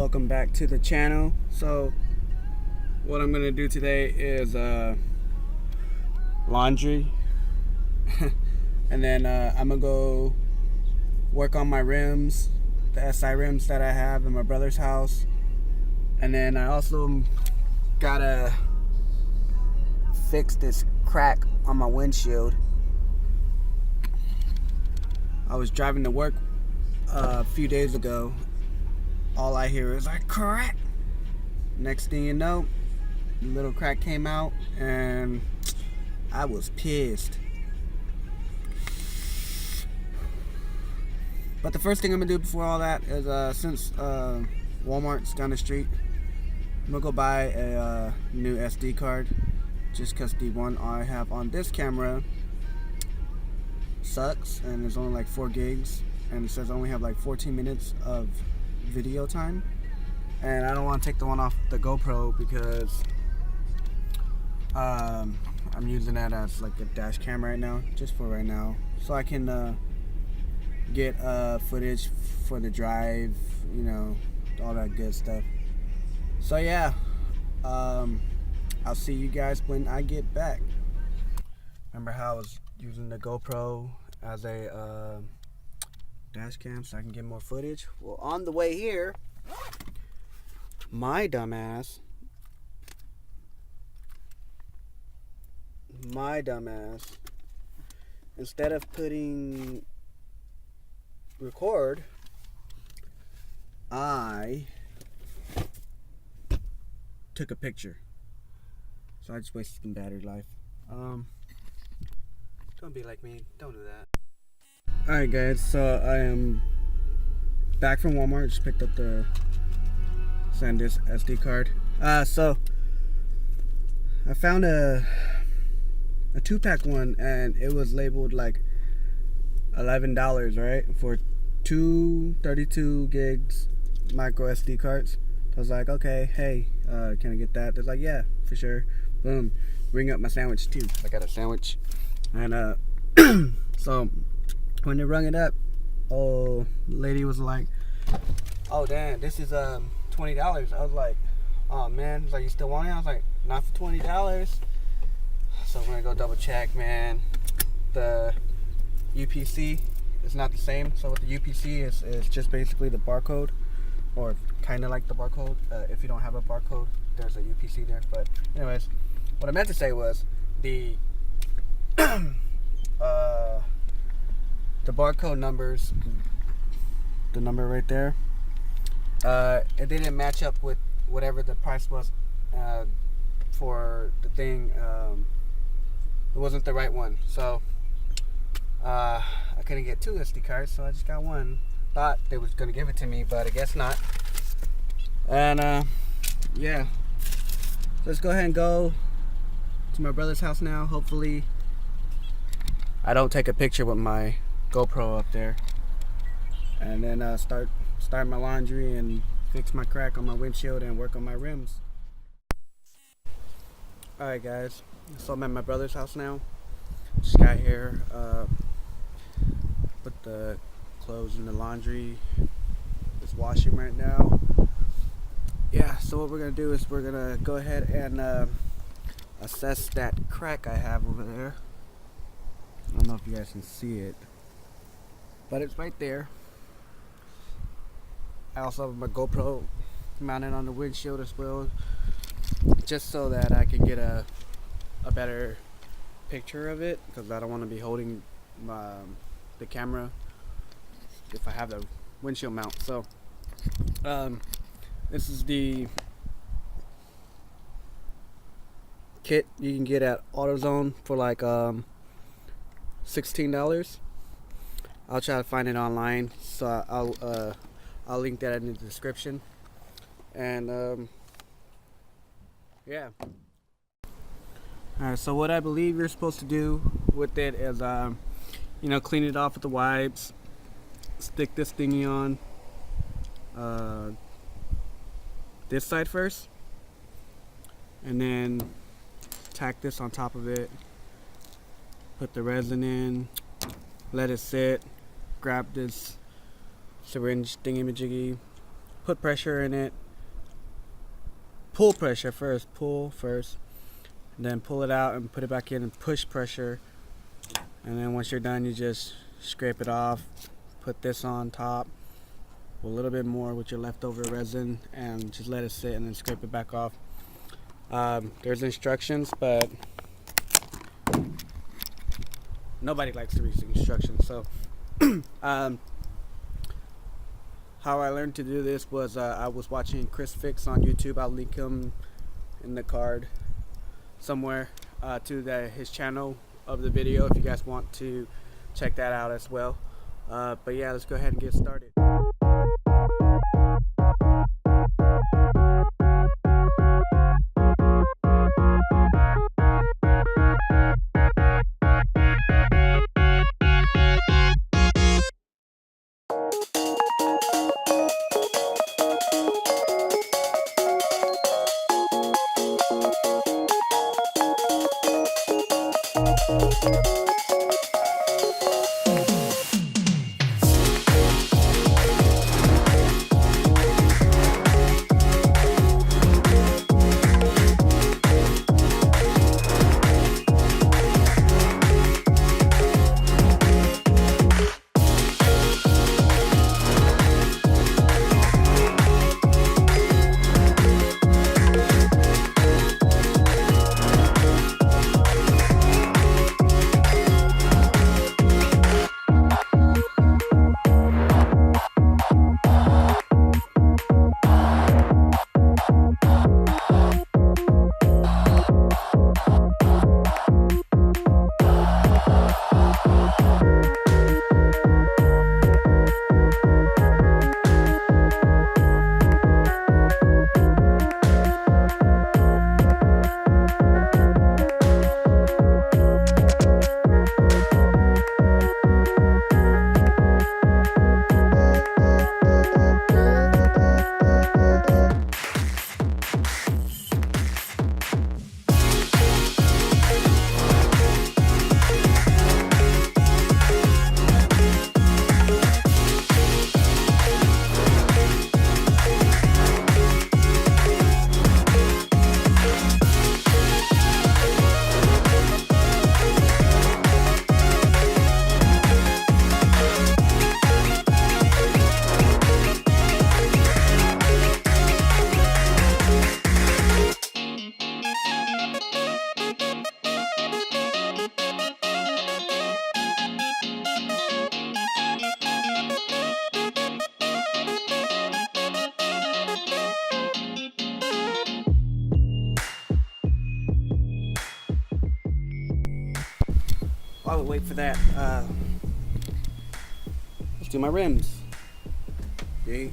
welcome back to the channel. So what I'm gonna do today is laundry and then I'm gonna go work on my rims, the SI rims that I have in my brother's house, and then I also gotta fix this crack on my windshield. I was driving to work a few days ago. All I hear is like crack. Next thing you know, the little crack came out and I was pissed. But the first thing I'm gonna do before all that is since Walmart's down the street, I'm gonna go buy a new SD card, just because the one I have on this camera sucks and it's only like 4 gigs and it says I only have like 14 minutes of video time, and I don't want to take the one off the GoPro because I'm using that as like a dash cam right now, just for right now, so I can get footage for the drive, you know, all that good stuff. So yeah, I'll see you guys when I get back. Remember how I was using the GoPro as a dash cam so I can get more footage? Well, on the way here, my dumbass instead of putting record, I took a picture, so I just wasted some battery life. Don't be like me, don't do that. Alright guys, so I am back from Walmart. Just picked up the SanDisk SD card. So I found a 2-pack one, and it was labeled like $11, right, for 2 32 gigs micro SD cards. I was like, okay, hey, can I get that? They're like, yeah, for sure. Boom, ring up my sandwich too. I got a sandwich, and so when they rung it up, the lady was like, oh damn, this is $20. I was like, oh man. He's like, you still want it? I was like, not for $20. So we're gonna go double check, man. The UPC is not the same. So what the UPC is just basically the barcode, or kind of like the barcode. If you don't have a barcode, there's a UPC there. But anyways, what I meant to say was the the barcode numbers, the number right there, it didn't match up with whatever the price was for the thing. It wasn't the right one, so I couldn't get 2 SD cards, so I just got one. Thought they was gonna give it to me, but I guess not. And yeah, let's go ahead and go to my brother's house now. Hopefully I don't take a picture with my GoPro up there, and then start my laundry and fix my crack on my windshield and work on my rims. Alright guys, so I'm at my brother's house now. Just got here, put the clothes in the laundry, just washing right now. Yeah, so what we're gonna do is we're gonna go ahead and assess that crack I have over there. I don't know if you guys can see it, but it's right there. I also have my GoPro mounted on the windshield as well, just so that I can get a better picture of it, because I don't want to be holding the camera if I have the windshield mount. So this is the kit you can get at AutoZone for like $16. I'll try to find it online, so I'll link that in the description. And yeah. Alright, so what I believe you're supposed to do with it is you know, clean it off with the wipes, stick this thingy on this side first, and then tack this on top of it, put the resin in, let it sit, grab this syringe thingy-majiggy, put pressure in it. Pull pressure first, pull first, and then pull it out and put it back in and push pressure. And then once you're done, you just scrape it off, put this on top, a little bit more with your leftover resin, and just let it sit and then scrape it back off. There's instructions, but nobody likes to read instructions. So how I learned to do this was I was watching Chris Fix on YouTube. I'll link him in the card somewhere to his channel of the video if you guys want to check that out as well. But yeah, let's go ahead and get started. While we wait for that, let's do my rims. Okay.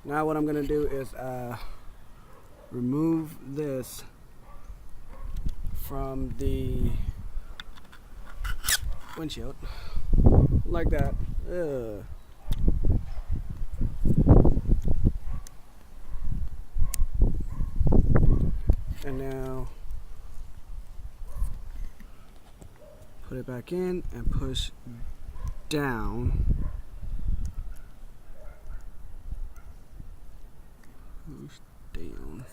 Now what I'm gonna do is remove this from the windshield like that. And now put it back in and push down. Push down.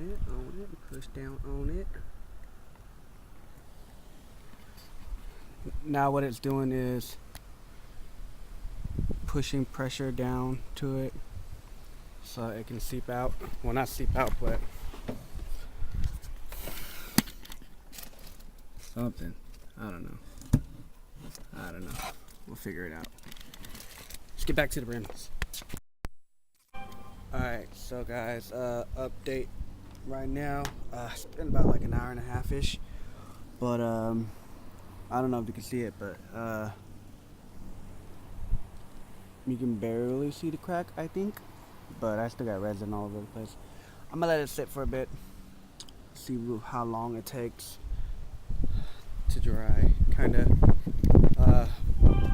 On it, push down on it. Now what it's doing is pushing pressure down to it so it can seep out. Well, not seep out, but something. I don't know. We'll figure it out. Let's get back to the rims. Alright, so guys, update right now. It's been about like an hour and a half ish, but I don't know if you can see it, but you can barely see the crack, I think, but I still got resin all over the place. I'm gonna let it sit for a bit see how long it takes to dry. Kind of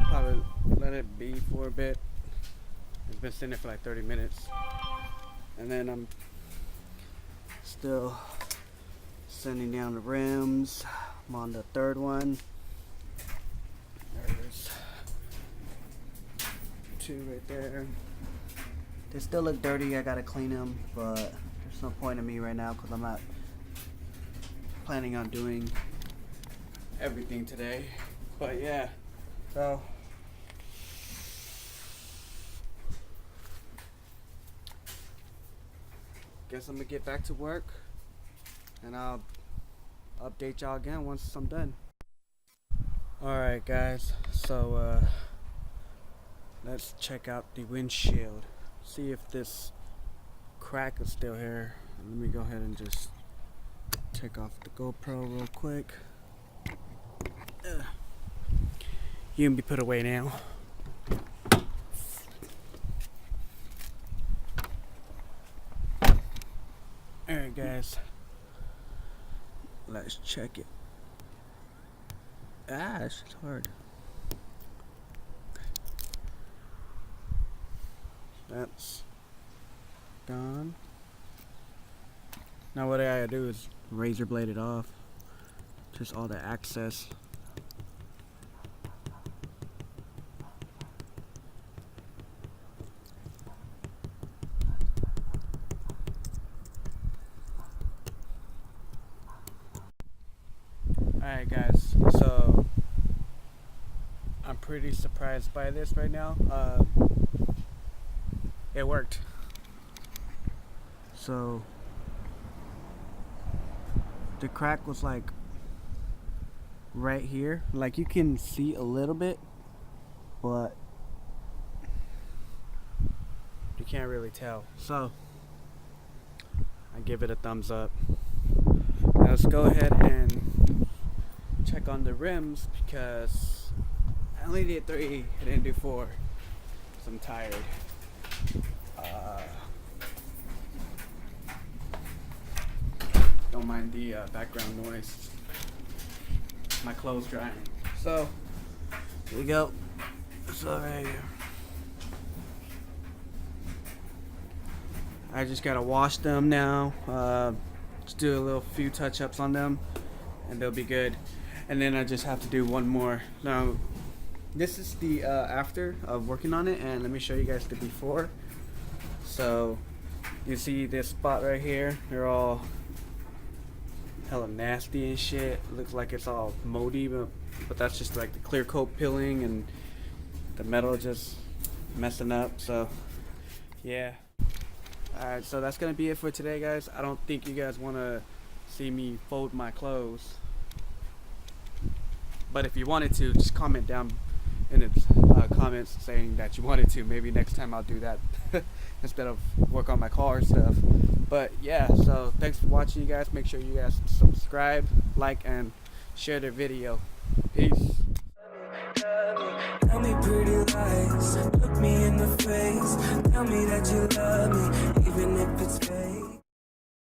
probably let it be for a bit. It's been sitting there for like 30 minutes, and then I'm still sanding down the rims. I'm on the third one. There's two right there. They still look dirty. I gotta clean them, but there's no point in me right now because I'm not planning on doing everything today. But yeah, so guess I'm gonna get back to work, and I'll update y'all again once I'm done. Alright guys, so let's check out the windshield, see if this crack is still here. Let me go ahead and just take off the GoPro real quick. You can be put away now. Alright guys, let's check it. It's hard. That's gone. Now what I gotta do is razor blade it off. Just all the excess. Alright guys, so I'm pretty surprised by this right now. It worked. So the crack was like right here. Like you can see a little bit, but you can't really tell. So I give it a thumbs up. Now let's go ahead and check on the rims because I only did 3, I didn't do 4, so I'm tired. Don't mind the background noise. My clothes drying. So here we go. So right here. I just gotta wash them now. Just do a little few touch-ups on them, and they'll be good. And then I just have to do one more. Now, this is the after of working on it, and let me show you guys the before. So you see this spot right here, they're all hella nasty and shit. Looks like it's all moldy, but that's just like the clear coat peeling and the metal just messing up. So yeah. Alright, so that's gonna be it for today guys. I don't think you guys want to see me fold my clothes, but if you wanted to, just comment down in the comments saying that you wanted to. Maybe next time I'll do that instead of work on my car stuff. But yeah, so thanks for watching you guys. Make sure you guys subscribe, like, and share the video. Peace. Tell me pretty lies, look me in the face, tell me that you love me, even if it's fake.